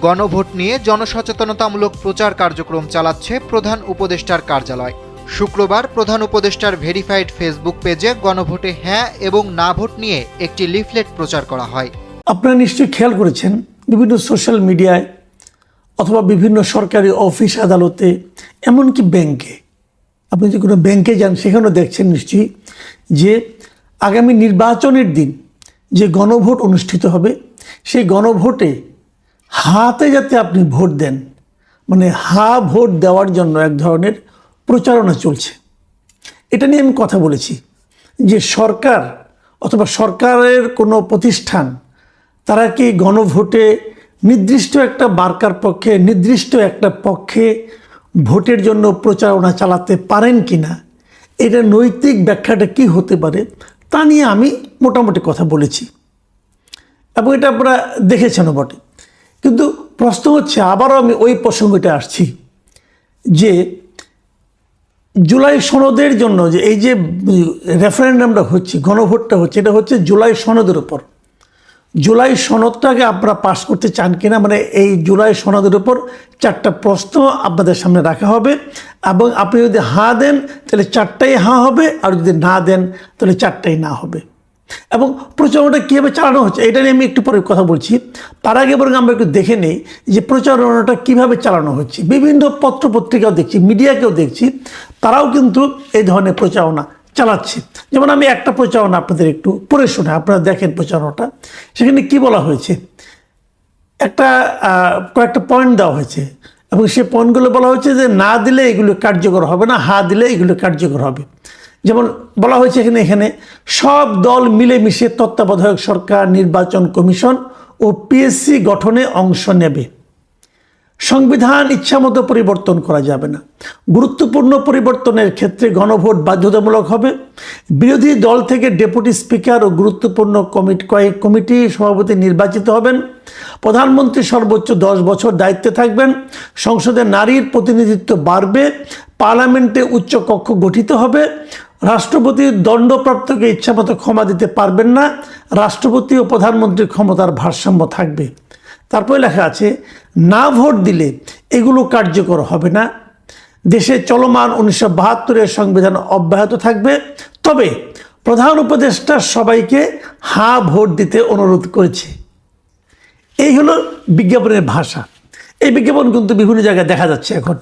গণভোট নিয়ে জনসচেতনতামূলক প্রচার কার্যক্রম চালাচ্ছে প্রধান উপদেষ্টার কার্যালয়। শুক্রবার প্রধান উপদেষ্টার ভেরিফাইড ফেসবুক পেজে গণভোটে হ্যাঁ এবং না ভোট নিয়ে একটি লিফলেট প্রচার করা হয়। আপনারা নিশ্চয়ই খেয়াল করেছেন, বিভিন্ন সোশ্যাল মিডিয়ায় অথবা বিভিন্ন সরকারি অফিস আদালতে, এমনকি ব্যাংকে, আপনি যে কোনো ব্যাংকে যান সেখানেও দেখছেন নিশ্চয়ই যে আগামী নির্বাচনের দিন যে গণভোট অনুষ্ঠিত হবে, সেই গণভোটে হাতে যাতে আপনি ভোট দেন, মানে হা ভোট দেওয়ার জন্য এক ধরনের প্রচারণা চলছে। এটা নিয়ে আমি কথা বলেছি যে সরকার অথবা সরকারের কোনো প্রতিষ্ঠান তারা কি গণভোটে নির্দিষ্ট একটা মার্কার পক্ষে, নির্দিষ্ট একটা পক্ষে ভোটের জন্য প্রচারণা চালাতে পারেন কি না, এটা নৈতিক ব্যাখ্যাটা কি হতে পারে তা নিয়ে আমি মোটামুটি কথা বলেছি এবং এটা আপনারা দেখেছেনও বটে। কিন্তু প্রশ্ন হচ্ছে, আবারও আমি ওই প্রসঙ্গটা আসছি যে জুলাই সনদের জন্য যে এই যে রেফারেন্ডামটা হচ্ছে, গণভোটটা হচ্ছে, এটা হচ্ছে জুলাই সনদের উপর। জুলাই সনদটাকে আপনারা পাস করতে চান কিনা, মানে এই জুলাই সনদের উপর 4টা প্রশ্ন আপনাদের সামনে রাখা হবে এবং আপনি যদি হাঁ দেন তাহলে 4টাই হাঁ হবে, আর যদি না দেন তাহলে 4টাই না হবে। এবং প্রচারণাটা কীভাবে চালানো হচ্ছে এটা নিয়ে আমি একটু পরে কথা বলছি। তার আগে বরং আমরা একটু দেখে নেই যে প্রচারণাটা কীভাবে চালানো হচ্ছে। বিভিন্ন পত্রপত্রিকাও দেখছি, মিডিয়াকেও দেখছি, তারাও কিন্তু এই ধরনের প্রচারণা চালাচ্ছে। যেমন আমি একটা প্রচারণা আপনাদের একটু পড়ে শোনাই, আপনারা দেখেন প্রচারণাটা। সেখানে কি বলা হয়েছে, কয়েকটা পয়েন্ট দেওয়া হয়েছে এবং সেই পয়েন্টগুলো বলা হয়েছে যে না দিলে এগুলো কার্যকর হবে না, হা দিলে এগুলো কার্যকর হবে। যেমন বলা হয়েছে এখানে সব দল মিলেমিশে তত্ত্বাবধায়ক সরকার, নির্বাচন কমিশন ও পিএসসি গঠনে অংশ নেবে। সংবিধান ইচ্ছামতো পরিবর্তন করা যাবে না। গুরুত্বপূর্ণ পরিবর্তনের ক্ষেত্রে গণভোট বাধ্যতামূলক হবে। বিরোধী দল থেকে ডেপুটি স্পিকার ও গুরুত্বপূর্ণ কমিটি সভাপতি নির্বাচিত হবেন। প্রধানমন্ত্রী সর্বোচ্চ 10 বছর দায়িত্বে থাকবেন। সংসদে নারীর প্রতিনিধিত্ব বাড়বে। পার্লামেন্টে উচ্চ কক্ষ গঠিত হবে। রাষ্ট্রপতি দণ্ডপ্রাপ্তকে ইচ্ছামতো ক্ষমা দিতে পারবেন না। রাষ্ট্রপতি ও প্রধানমন্ত্রীর ক্ষমতার ভারসাম্য থাকবে। তারপরে লেখা আছে, না ভোট দিলে এগুলো কার্যকর হবে না। দেশে চলমান 1972-এর সংবিধান অব্যাহত থাকবে। তবে প্রধান উপদেষ্টা সবাইকে হ্যাঁ ভোট দিতে অনুরোধ করেছে। এই হলো বিজ্ঞাপনের ভাষা। এই বিজ্ঞাপন কিন্তু বিভিন্ন জায়গায় দেখা যাচ্ছে এখন।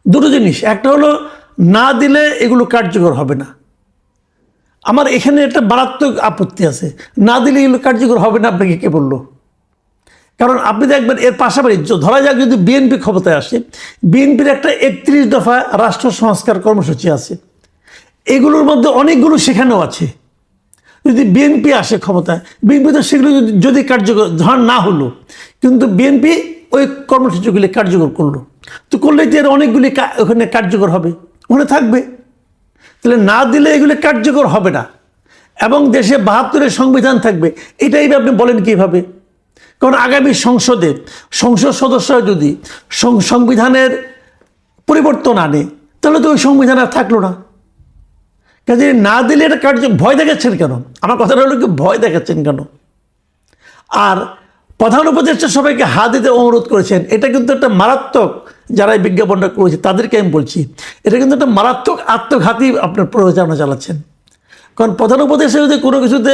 দুটো জিনিস, একটা হলো না দিলে এগুলো কার্যকর হবে না। আমার এখানে একটা মারাত্মক আপত্তি আছে, না দিলে এগুলো কার্যকর হবে না আপনাকে কে বললো? কারণ আপনি দেখবেন এর পাশাপাশি ধরা যাক যদি বিএনপি ক্ষমতায় আসে, বিএনপির একটা 31 দফা রাষ্ট্র সংস্কার কর্মসূচি আছে, এগুলোর মধ্যে অনেকগুলো সেখানেও আছে। যদি বিএনপি আসে ক্ষমতায়, বিএনপি তো সেগুলো যদি কার্যকর ধর না হলো, কিন্তু বিএনপি ওই কর্মসূচিগুলি কার্যকর করলো, তো করলে যে অনেকগুলি ওখানে কার্যকর হবে, ওখানে থাকবে। তাহলে না দিলে এগুলি কার্যকর হবে না এবং দেশে 72-এর সংবিধান থাকবে, এটাই আপনি বলেন কীভাবে? কারণ আগামী সংসদ সদস্যরা যদি সংবিধানের পরিবর্তন আনে তাহলে তো ওই সংবিধান আর থাকলো না। কাজে না দিলে এটা ভয় দেখাচ্ছেন কেন? আমার কথাটা হলো কি, ভয় দেখাচ্ছেন কেন? আর প্রধান উপদেষ্টা সবাইকে হা দিতে অনুরোধ করেছেন, এটা কিন্তু একটা মারাত্মক, যারা এই বিজ্ঞাপনটা করেছে তাদেরকে আমি বলছি, এটা কিন্তু একটা মারাত্মক আত্মঘাতী আপনার প্রচারণা চালাচ্ছেন। কারণ প্রধান উপদেষ্টা যদি কোনো কিছুতে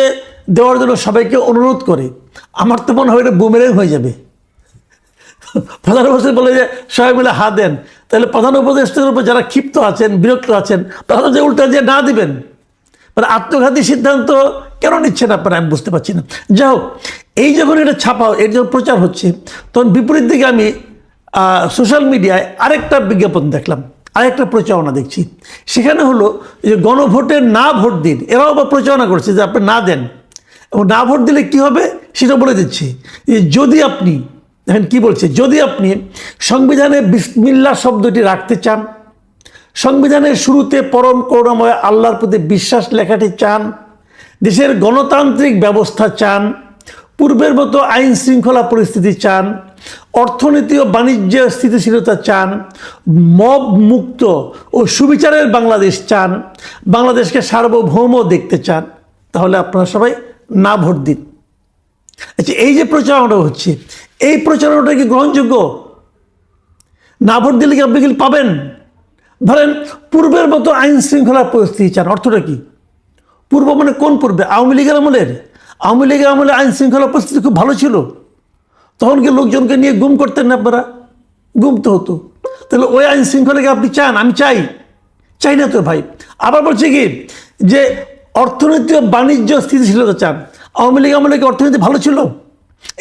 দেওয়ার জন্য সবাইকে অনুরোধ করে, আমার তো মনে হয় এটা বুমেরাং হয়ে যাবে। প্রধান উপদেষ্টা বলে যে সবাই মিলে হা দেন, তাহলে প্রধান উপদেষ্টার উপর যারা ক্ষিপ্ত আছেন, বিরক্ত আছেন, তারা যে উল্টা যে না দিবেন, মানে আত্মঘাতী সিদ্ধান্ত কেন নিচ্ছেন আপনারা, আমি বুঝতে পারছি না। যাই হোক, এই যখন এটা ছাপা, এর যখন প্রচার হচ্ছে, তখন বিপরীত দিকে আমি সোশ্যাল মিডিয়ায় আরেকটা বিজ্ঞাপন দেখলাম, আরেকটা প্রচারণা দেখছি। সেখানে হলো যে গণভোটের না ভোট দিন, এরাও আবার প্রচারণা করছে যে আপনি না দেন এবং না ভোট দিলে কি হবে সেটা বলে দিচ্ছে। যে যদি আপনি দেখেন কি বলছে, যদি আপনি সংবিধানে বিসমিল্লাহ শব্দটি রাখতে চান, সংবিধানের শুরুতে পরম করুণাময় আল্লাহর প্রতি বিশ্বাস লেখাটি চান, দেশের গণতান্ত্রিক ব্যবস্থা চান, পূর্বের মতো আইন শৃঙ্খলা পরিস্থিতি চান, অর্থনীতি ও বাণিজ্য স্থিতিশীলতা চান, মব মুক্ত ও সুবিচারের বাংলাদেশ চান, বাংলাদেশকে সার্বভৌম দেখতে চান, তাহলে আপনারা সবাই না ভোট দিন। আচ্ছা, এই যে প্রচারণা হচ্ছে, এই প্রচারণাটা কি গ্রহণযোগ্য? না ভোট দিলে কি আপনি কি পাবেন? ধরেন পূর্বের মতো আইন শৃঙ্খলার পরিস্থিতি চান, অর্থটা কি? পূর্ব মানে কোন পূর্বে? আওয়ামী লীগের আমলের? আওয়ামী লীগের আমলে আইন শৃঙ্খলা পরিস্থিতি খুব ভালো ছিল, তখন কি লোকজনকে নিয়ে গুম করতেন না আপনারা? গুম তো হতো। তাহলে ওই আইন শৃঙ্খলাকে আপনি চান? আমি চাই না তো ভাই। আবার বলছে কি যে অর্থনৈতিক বাণিজ্য স্থিতিশীলতা চান। আওয়ামী লীগ আমলে কি অর্থনীতি ভালো ছিল?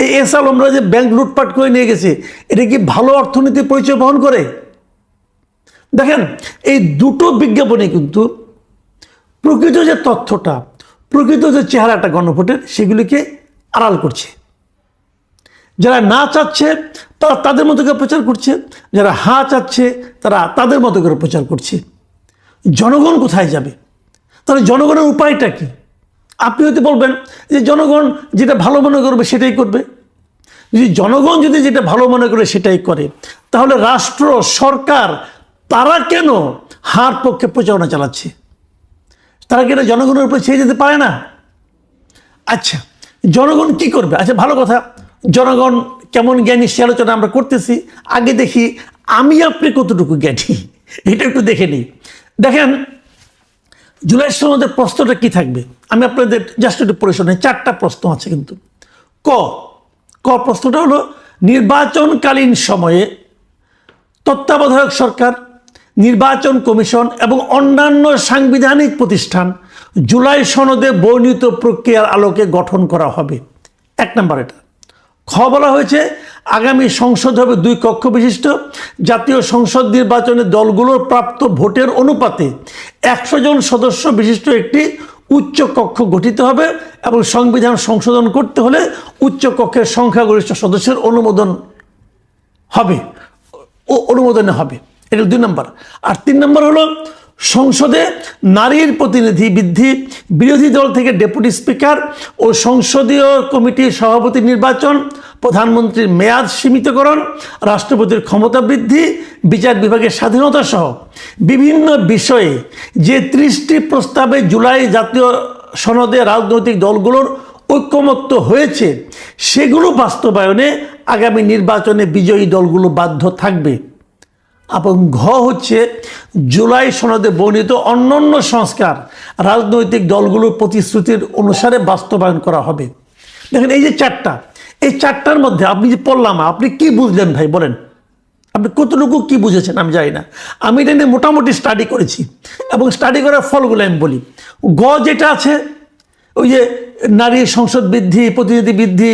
এই এস আলমরা যে ব্যাংক লুটপাট করে নিয়ে গেছে, এটা কি ভালো অর্থনীতির পরিচয় বহন করে? দেখেন, এই দুটো বিজ্ঞাপনে কিন্তু প্রকৃত যে তথ্যটা, প্রকৃত যে চেহারাটা গণভোটের, সেগুলিকে আড়াল করছে। যারা না চাচ্ছে তারা তাদের মতো করে প্রচার করছে, যারা হ্যাঁ চাচ্ছে তারা তাদের মতো করে প্রচার করছে। জনগণ কোথায় যাবে? তাহলে জনগণের উপায়টা কি? আপনি হয়তো বলবেন যে জনগণ যেটা ভালো মনে করবে সেটাই করবে। যদি জনগণ যদি যেটা ভালো মনে করে সেটাই করে, তাহলে রাষ্ট্র, সরকার তারা কেন হার পক্ষে প্রচারণা চালাচ্ছে? তারা কি এটা জনগণের উপরে ছেড়ে যেতে পারে না? আচ্ছা, জনগণ কি করবে? আচ্ছা, ভালো কথা, জনগণ কেমন জ্ঞানী সে আলোচনা আমরা করতেছি। আগে দেখি আমি আপনি কতটুকু জ্ঞানী, এটা একটু দেখে নিই। দেখেন, জুলাই সনদের প্রশ্নটা কি থাকবে আমি আপনাদের জাস্ট একটু পড়ে শোনাই। 4টা প্রশ্ন আছে কিন্তু। ক প্রশ্নটা হলো, নির্বাচনকালীন সময়ে তত্ত্বাবধায়ক সরকার, নির্বাচন কমিশন এবং অন্যান্য সাংবিধানিক প্রতিষ্ঠান জুলাই সনদে বর্ণিত প্রক্রিয়ার আলোকে গঠন করা হবে। 1 নম্বর এটা। খ বলা হয়েছে, আগামী সংসদ হবে 2 কক্ষ বিশিষ্ট। জাতীয় সংসদ নির্বাচনে দলগুলোর প্রাপ্ত ভোটের অনুপাতে 100 জন সদস্য বিশিষ্ট একটি উচ্চ কক্ষ গঠিত হবে এবং সংবিধান সংশোধন করতে হলে উচ্চ কক্ষের সংখ্যাগরিষ্ঠ সদস্যের অনুমোদনে হবে। এটা 2 নম্বর। আর 3 নম্বর হলো, সংসদে নারীর প্রতিনিধি বৃদ্ধি, বিরোধী দল থেকে ডেপুটি স্পিকার ও সংসদীয় কমিটির সভাপতি নির্বাচন, প্রধানমন্ত্রীর মেয়াদ সীমিতকরণ, রাষ্ট্রপতির ক্ষমতা বৃদ্ধি, বিচার বিভাগের স্বাধীনতা সহ বিভিন্ন বিষয়ে যে 30টি প্রস্তাবে জুলাই জাতীয় সনদে রাজনৈতিক দলগুলোর ঐক্যমত্য হয়েছে, সেগুলো বাস্তবায়নে আগামী নির্বাচনে বিজয়ী দলগুলো বাধ্য থাকবে। এবং ঘ হচ্ছে, জুলাই সনদে বর্ণিত অন্যান্য সংস্কার রাজনৈতিক দলগুলোর প্রতিশ্রুতির অনুসারে বাস্তবায়ন করা হবে। দেখেন, এই যে 4টা, এই 4টার মধ্যে আপনি যে পড়লাম, আপনি কি বুঝলেন ভাই বলেন? আপনি কতটুকু কি বুঝেছেন আমি জানি না। আমি এটা নিয়ে মোটামুটি স্টাডি করেছি এবং স্টাডি করার ফলগুলো আমি বলি। গ যেটা আছে, ওই যে নারী সংসদ বৃদ্ধি, প্রতিনিধি বৃদ্ধি,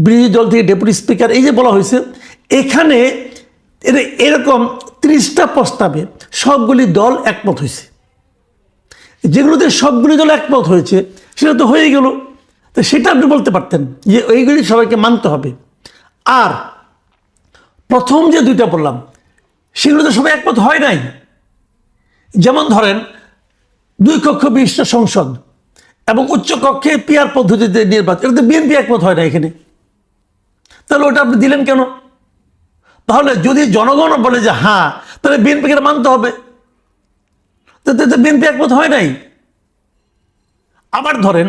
বিরোধী দল থেকে ডেপুটি স্পিকার, এই যে বলা হয়েছে, এখানে এরকম 30টা প্রস্তাবে সবগুলি দল একমত হয়েছে। যেগুলোতে সবগুলি দল একমত হয়েছে সেটা তো হয়ে গেল, তো সেটা আপনি বলতে পারতেন যে এইগুলি সবাইকে মানতে হবে। আর প্রথম যে 2টা বললাম, সেগুলোতে সবাই একমত হয় নাই। যেমন ধরেন 2 কক্ষ বিশিষ্ট সংসদ এবং উচ্চ কক্ষে পিআর পদ্ধতিতে নির্বাচন, এটাতে বিএনপি একমত হয় না এখানে। তাহলে ওটা আপনি দিলেন কেন? তাহলে যদি জনগণ বলে যে হ্যাঁ, তাহলে বিএনপিকে মানতে হবে, বিএনপি একমত হয় নাই। আবার ধরেন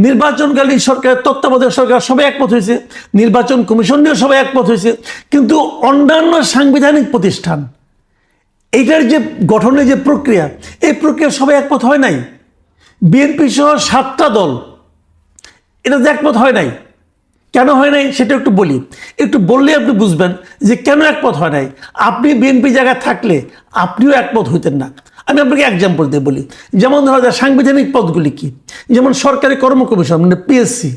নির্বাচনকালীন সরকারের তত্ত্বাবধায়ক সরকার সবাই একমত হয়েছে, নির্বাচন কমিশন নিয়েও সবাই একমত হয়েছে, কিন্তু অন্যান্য সাংবিধানিক প্রতিষ্ঠান এইটার যে গঠনের যে প্রক্রিয়া, এই প্রক্রিয়া সবাই একমত হয় নাই। বিএনপি সহ 7টা দল এটাতে একমত হয় নাই। কেন হয় নাই সেটা একটু বলি, একটু বললে আপনি বুঝবেন যে কেন একমত হয় নাই। আপনি বিএনপি জায়গায় থাকলে আপনিও একমত হইতেন না। আমি আপনাকে এক্সাম্পল দিয়ে বলি। যেমন ধরা যায় সাংবিধানিক পদগুলি কি, যেমন সরকারি কর্ম কমিশন মানে পিএসসি,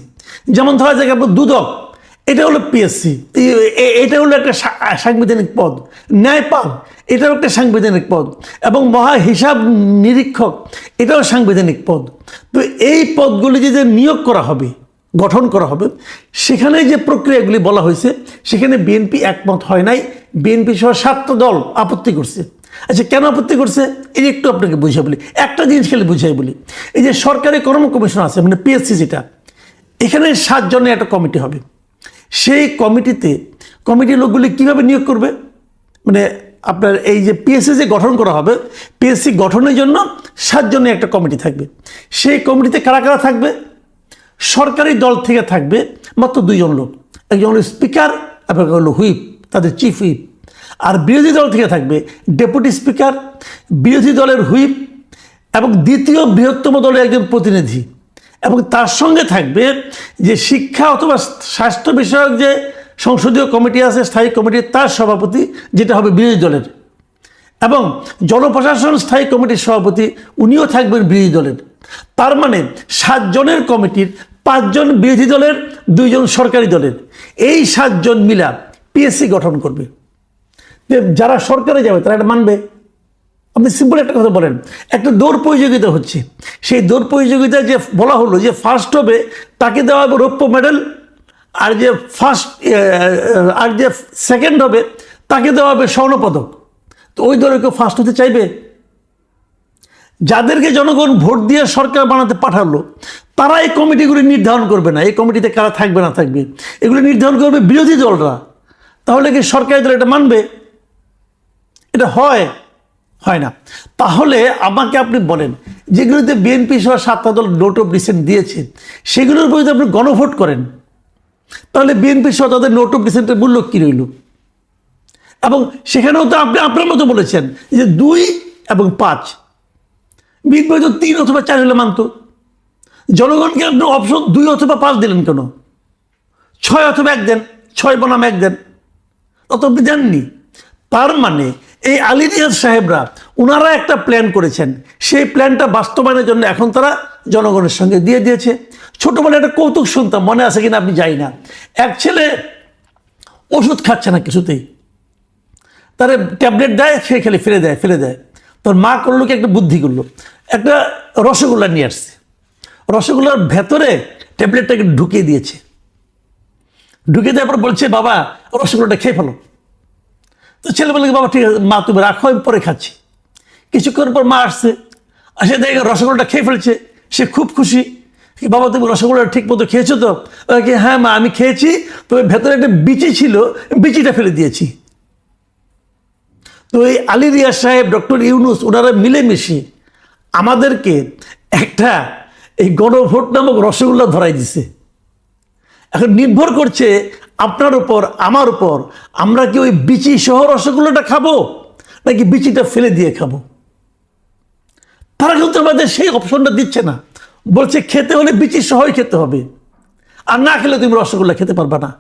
যেমন ধরা যায় আপনার দুদক, এটা হলো পিএসসি, এটা হলো একটা সাংবিধানিক পদ। ন্যায়পাল, এটাও একটা সাংবিধানিক পদ, এবং মহা হিসাব নিরীক্ষক, এটাও সাংবিধানিক পদ। তো এই পদগুলি যে নিয়োগ করা হবে, গঠন করা হবে, সেখানে যে প্রক্রিয়াগুলি বলা হয়েছে, সেখানে বিএনপি একমত হয় নাই। বিএনপি সহ 7টা দল আপত্তি করছে। আচ্ছা, কেন আপত্তি করছে এই একটু আপনাকে বুঝিয়ে বলি, একটা জিনিস খেলে বুঝিয়ে বলি। এই যে সরকারি কর্ম কমিশন আছে মানে পিএসসি, যেটা এখানে 7 জনের একটা কমিটি হবে। সেই কমিটির লোকগুলি কিভাবে নিয়োগ করবে, মানে আপনার এই যে পিএসসি যে গঠন করা হবে, পিএসসি গঠনের জন্য 7 জনের একটা কমিটি থাকবে। সেই কমিটিতে কারা কারা থাকবে? সরকারি দল থেকে থাকবে মাত্র 2 জন লোক, একজন হলো স্পিকার এবং হলো হুইপ, তাদের চিফ হুইপ। আর বিরোধী দল থেকে থাকবে ডেপুটি স্পিকার, বিরোধী দলের হুইপ এবং দ্বিতীয় বৃহত্তম দলের একজন প্রতিনিধি, এবং তার সঙ্গে থাকবে যে শিক্ষা অথবা স্বাস্থ্য বিষয়ক যে সংসদীয় কমিটি আছে, স্থায়ী কমিটি, তার সভাপতি, যেটা হবে বিরোধী দলের, এবং জনপ্রশাসন স্থায়ী কমিটির সভাপতি, উনিও থাকবেন বিরোধী দলের। তার মানে 7 জনের কমিটির 5 জন বিরোধী দলের, 2 জন সরকারি দলের, এই 7 জন মিলা পিএসসি গঠন করবে। যারা সরকারে যাবে তারা এটা মানবে? আপনি সিম্পল একটা কথা বলেন, একটা দৌড় প্রতিযোগিতা হচ্ছে, সেই দৌড় প্রতিযোগিতায় যে বলা হলো যে ফার্স্ট হবে তাকে দেওয়া হবে রৌপ্য মেডেল, আর যে সেকেন্ড হবে তাকে দেওয়া হবে স্বর্ণপদক। তো ওই দলে কেউ ফার্স্ট হতে চাইবে? যাদেরকে জনগণ ভোট দিয়ে সরকার বানাতে পাঠালো তারা এই কমিটিগুলি নির্ধারণ করবে না, এই কমিটিতে কারা থাকবে না থাকবে এগুলো নির্ধারণ করবে বিরোধী দলরা। তাহলে কি সরকারি দল এটা মানবে? এটা হয় না। তাহলে আমাকে আপনি বলেন, যেগুলোতে বিএনপি সহ 7টা দল নোট অফ ডিসেন্ট দিয়েছে সেগুলোর উপর যদি আপনি গণভোট করেন, তাহলে বিএনপি সহ তাদের নোট অফ ডিসেন্টের মূল্য কী রইল? এবং সেখানেও তো আপনি আপনার মতো বলেছেন যে 2 এবং 5, বিএনপি তো 3 অথবা 4 হলে মানত। জনগণকে আপনি অপশন 2 অথবা 5 দিলেন কেন? 6 অথবা 1 দেন, 6 বনাম 1 দেন, তত আপনি দেননি। তার মানে এই আলী রিয়াজ সাহেবরা ওনারা একটা প্ল্যান করেছেন, সেই প্ল্যানটা বাস্তবায়নের জন্য এখন তারা জনগণের সঙ্গে দিয়ে দিয়েছে। ছোটবেলায় একটা কৌতুক শুনতাম, মনে আছে কিনা আপনি জানি না, এক ছেলে ওষুধ খাচ্ছে না কিছুতেই, তারা ট্যাবলেট দেয়, সে খেলে ফেলে দেয়। তোর মা করলো কি, একটা বুদ্ধি করলো, একটা রসগোল্লা নিয়ে আসছে, রসগোল্লার ভেতরে ট্যাবলেটটাকে ঢুকিয়ে দিয়েছে, ঢুকিয়ে দেওয়ার পর বলছে বাবা রসগোল্লাটা খেয়ে ফেলো। তো ছেলে বলে বাবা ঠিক আছে মা তুমি রাখো, আমি পরে খাচ্ছি। কিছুক্ষণ পর মা আসছে, আসে দেখে রসগোল্লাটা খেয়ে ফেলছে, সে খুব খুশি। বাবা তুমি রসগোল্লা ঠিক মতো খেয়েছো তো? হ্যাঁ মা আমি খেয়েছি, তবে ভেতরে একটা বিচি ছিল, বিচিটা ফেলে দিয়েছি। তো এই আলী রিয়াজ সাহেব, ডক্টর ইউনূস, ওনারা মিলেমিশে আমাদেরকে একটা এই গণভোট নামক রসগোল্লা ধরাই দিছে। এখন নির্ভর করছে আপনার উপর, আমার উপর, আমরা কি ওই বিচি সহ রসগোল্লাটা খাবো নাকি বিচিটা ফেলে দিয়ে খাবো। তারা কিন্তু আমাদের সেই অপশনটা দিচ্ছে না, বলছে খেতে হলে বিচি সহই খেতে হবে, আর না খেলে তুমি রসগোল্লা খেতে পারবে না।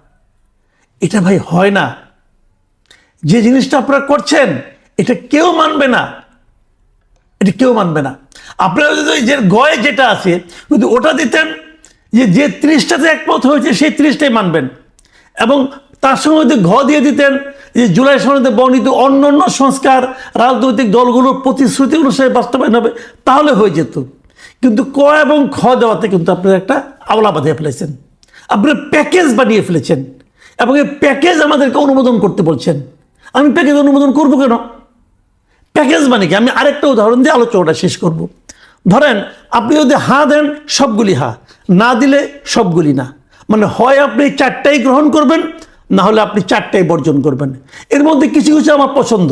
এটা ভাই হয় না। যে জিনিসটা আপনারা করছেন এটা কেউ মানবে না, এটা কেউ মানবে না। আপনারা যদি যে গয়ে যেটা আছে যদি ওটা দিতেন, যে 30টাতে একমত হয়েছে সেই 30টাই মানবেন, এবং তার সঙ্গে যদি ঘ দিয়ে দিতেন যে জুলাই সনদে বর্ণিত অন্যান্য সংস্কার রাজনৈতিক দলগুলোর প্রতিশ্রুতি অনুসারে বাস্তবায়ন হবে, তাহলে হয়ে যেত। কিন্তু ক এবং খ দেওয়াতে কিন্তু আপনারা একটা আওলা বাঁধিয়ে ফেলেছেন, আপনারা প্যাকেজ বানিয়ে ফেলেছেন, এবং এই প্যাকেজ আমাদেরকে অনুমোদন করতে বলছেন। আমি প্যাকেজ অনুমোদন করবো কেন? প্যাকেজ মানে কি? আমি আরেকটা উদাহরণ দিয়ে আলোচনাটা শেষ করব। ধরেন আপনি যদি হাঁ দেন সবগুলি হাঁ, না দিলে সবগুলি না, মানে হয় আপনি 4টাই গ্রহণ করবেন, না হলে আপনি 4টাই বর্জন করবেন। এর মধ্যে কিছু কিছু আমার পছন্দ,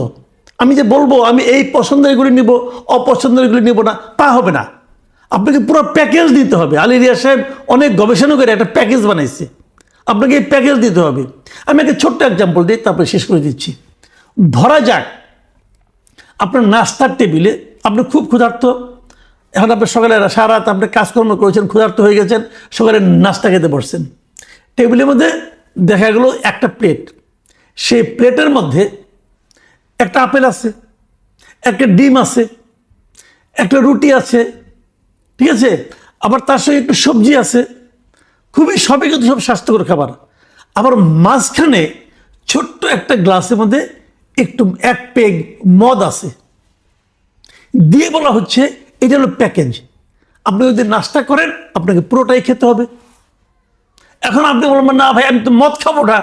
আমি যে বলবো আমি এই পছন্দের এগুলি নিব, অপছন্দের এগুলি নিব না, তা হবে না। আপনাকে পুরো প্যাকেজ দিতে হবে। আলী রিয়াজ সাহেব অনেক গবেষণা করে একটা প্যাকেজ বানাইছে, আপনাকে এই প্যাকেজ দিতে হবে। আমি একটা ছোট্ট এক্সাম্পল দিই, তারপরে শেষ করে দিচ্ছি। ধরা যাক আপনার নাস্তার টেবিলে আপনি খুব ক্ষুধার্ত, এখন আপনি সকালে সারা রাত আপনি কাজকর্ম করেছেন, ক্ষুধার্ত হয়ে গেছেন, সকালে নাস্তা খেতে বসছেন। টেবিলের মধ্যে দেখা গেল একটা প্লেট, সেই প্লেটের মধ্যে একটা আপেল আছে, একটা ডিম আছে, একটা রুটি আছে, ঠিক আছে, আবার তার সঙ্গে একটু সবজি আছে, খুবই সবই কিন্তু সব স্বাস্থ্যকর খাবার। আবার মাঝখানে ছোট্ট একটা গ্লাসের মধ্যে একটু 1 পেগ মদ আছে, দিয়ে বলা হচ্ছে এটা হলো প্যাকেজ, আপনি যদি নাস্তা করেন আপনাকে পুরোটাই খেতে হবে। এখন আপনি বলবেন না ভাই আমি তো মদ খাবো না,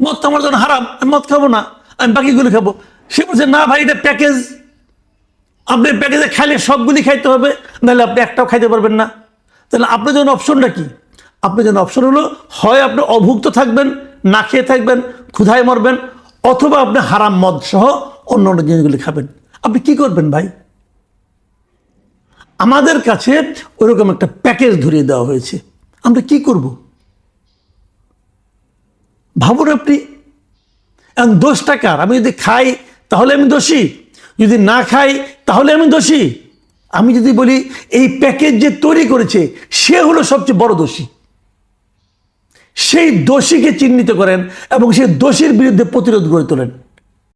মদ তো আমার জন্য হারাম, আমি মদ খাবো না, আমি বাকিগুলো খাবো। সে বলছে না ভাই এটা প্যাকেজ, আপনি প্যাকেজে খাইলে সবগুলি খাইতে হবে, নাহলে আপনি একটাও খাইতে পারবেন না। তাহলে আপনার জন্য অপশনটা কি? আপনার জন্য অপশন হলো হয় আপনি অভুক্ত থাকবেন, না খেয়ে থাকবেন, ক্ষুধায় মরবেন, অথবা আপনি হারাম মদ সহ অন্য অন্য জিনিসগুলি খাবেন। আপনি কি করবেন ভাই? আমাদের কাছে ওইরকম একটা প্যাকেজ ধরিয়ে দেওয়া হয়েছে, আমরা কি করব ভাবুন আপনি, এখন দোষটা কার? আমি যদি খাই তাহলে আমি দোষী, যদি না খাই তাহলে আমি দোষী। আমি যদি বলি এই প্যাকেজ যে তৈরি করেছে সে হলো সবচেয়ে বড় দোষী, সেই দোষীকে চিহ্নিত করেন এবং সেই দোষীর বিরুদ্ধে প্রতিরোধ গড়ে তোলেন।